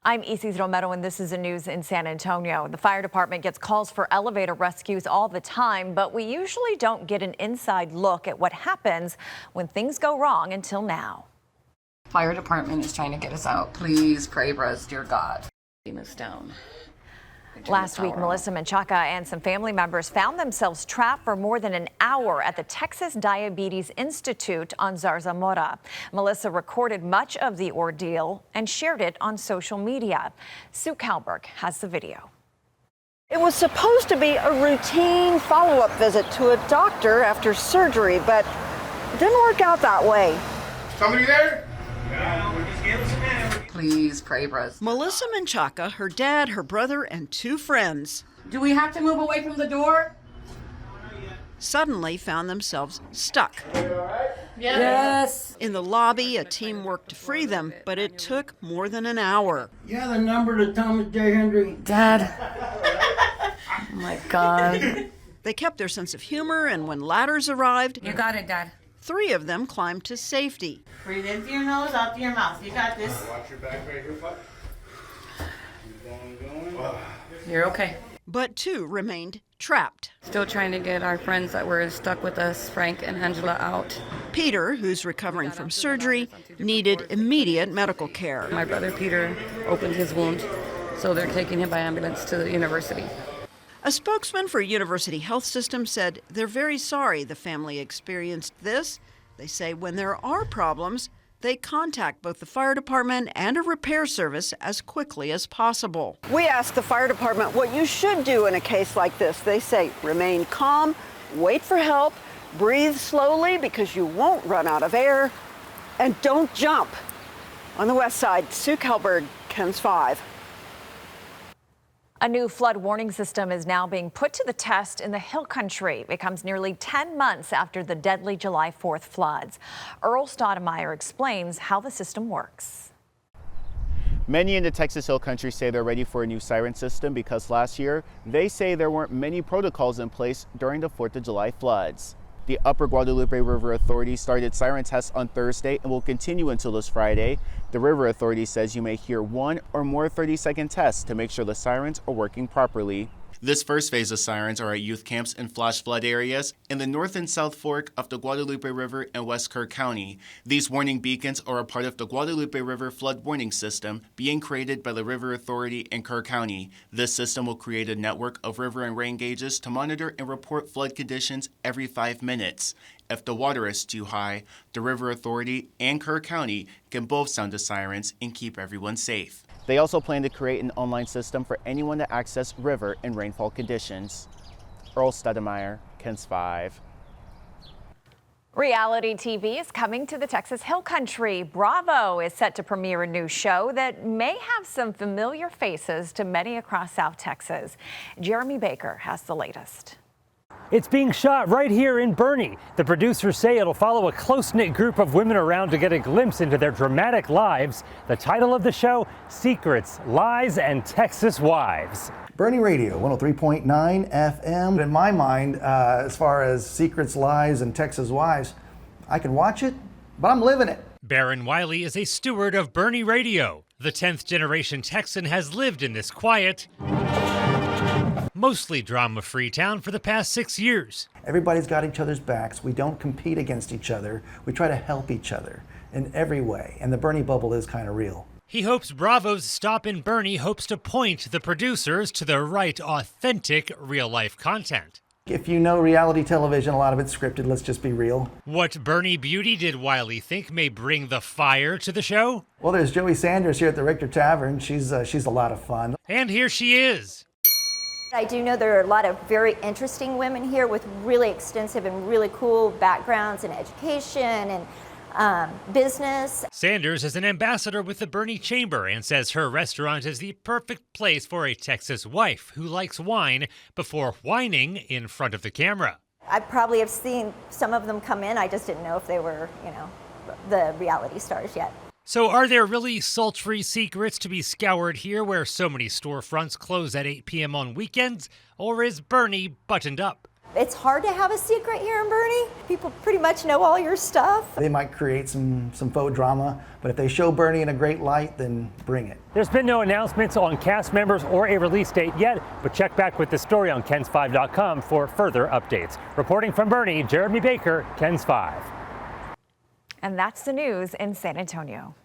I'm Isis Romero, and this is the news in San Antonio. The fire department gets calls for elevator rescues all the time, but we usually don't get an inside look at what happens when things go wrong until now. Fire department is trying to get us out. Please pray for us, dear God. Us down. Last week, Melissa Menchaca and some family members found themselves trapped for more than an hour at the Texas Diabetes Institute on Zarzamora. Melissa recorded much of the ordeal and shared it on social media. Sue Kalberg has the video. It was supposed to be a routine follow-up visit to a doctor after surgery, but it didn't work out that way. Somebody there? Yeah, we're just giving some minutes. Please pray for us. Melissa Menchaca, her dad, her brother, and two friends Do we have to move away from the door? suddenly found themselves stuck. Yes. In the lobby, a team worked to free them, but it took more than an hour. Yeah, the number to Thomas J. Hendry. Dad. Oh my God. They kept their sense of humor, and when ladders arrived, You got it, Dad. 3 of them climbed to safety. Breathe in through your nose, out through your mouth. You got this. Watch your back right here, bud. Keep going. You're okay. But 2 remained trapped. Still trying to get our friends that were stuck with us, Frank and Angela, out. Peter, who's recovering from surgery, needed immediate medical care. My brother Peter opened his wound, so they're taking him by ambulance to the university. A spokesman for University Health System said they're very sorry the family experienced this. They say when there are problems, they contact both the fire department and a repair service as quickly as possible. We asked the fire department what you should do in a case like this. They say remain calm, wait for help, breathe slowly because you won't run out of air, and don't jump. On the west side, Sue Kalberg, KENS 5. A new flood warning system is now being put to the test in the Hill Country. It comes nearly 10 months after the deadly July 4th floods. Earl Stoudemire explains how the system works. Many in the Texas Hill Country say they're ready for a new siren system because last year they say there weren't many protocols in place during the 4th of July floods. The Upper Guadalupe River Authority started siren tests on Thursday and will continue until this Friday. The River Authority says you may hear 1 or more 30-second tests to make sure the sirens are working properly. This first phase of sirens are at youth camps and flash flood areas in the North and South Fork of the Guadalupe River and West Kirk County. These warning beacons are a part of the Guadalupe River Flood Warning System being created by the River Authority in Kirk County. This system will create a network of river and rain gauges to monitor and report flood conditions every 5 minutes. If the water is too high, the River Authority and Kirk County can both sound the sirens and keep everyone safe. They also plan to create an online system for anyone to access river and rainfall conditions. Earl Stoudemire, KENS 5. Reality TV is coming to the Texas Hill Country. Bravo is set to premiere a new show that may have some familiar faces to many across South Texas. Jeremy Baker has the latest. It's being shot right here in Boerne. The producers say it'll follow a close-knit group of women around to get a glimpse into their dramatic lives. The title of the show, Secrets, Lies, and Texas Wives. Boerne Radio, 103.9 FM. In my mind, as far as Secrets, Lies, and Texas Wives, I can watch it, but I'm living it. Baron Wiley is a steward of Boerne Radio. The 10th generation Texan has lived in this quiet, mostly drama-free town for the past 6 years. Everybody's got each other's backs. We don't compete against each other. We try to help each other in every way, and the Boerne bubble is kind of real. He hopes Bravo's stop in Boerne hopes to point the producers to the right, authentic, real-life content. If you know reality television, a lot of it's scripted. Let's just be real. What Boerne beauty did Wiley think may bring the fire to the show? Well, there's Joey Sanders here at the Richter Tavern. She's a lot of fun. And here she is. I do know there are a lot of very interesting women here with really extensive and really cool backgrounds in education and business. Sanders is an ambassador with the Boerne Chamber and says her restaurant is the perfect place for a Texas wife who likes wine before whining in front of the camera. I probably have seen some of them come in. I just didn't know if they were, the reality stars yet. So are there really sultry secrets to be scoured here where so many storefronts close at 8 p.m. on weekends? Or is Boerne buttoned up? It's hard to have a secret here in Boerne. People pretty much know all your stuff. They might create some faux drama, but if they show Boerne in a great light, then bring it. There's been no announcements on cast members or a release date yet, but check back with the story on KENS5.com for further updates. Reporting from Boerne, Jeremy Baker, KENS 5. And that's the news in San Antonio.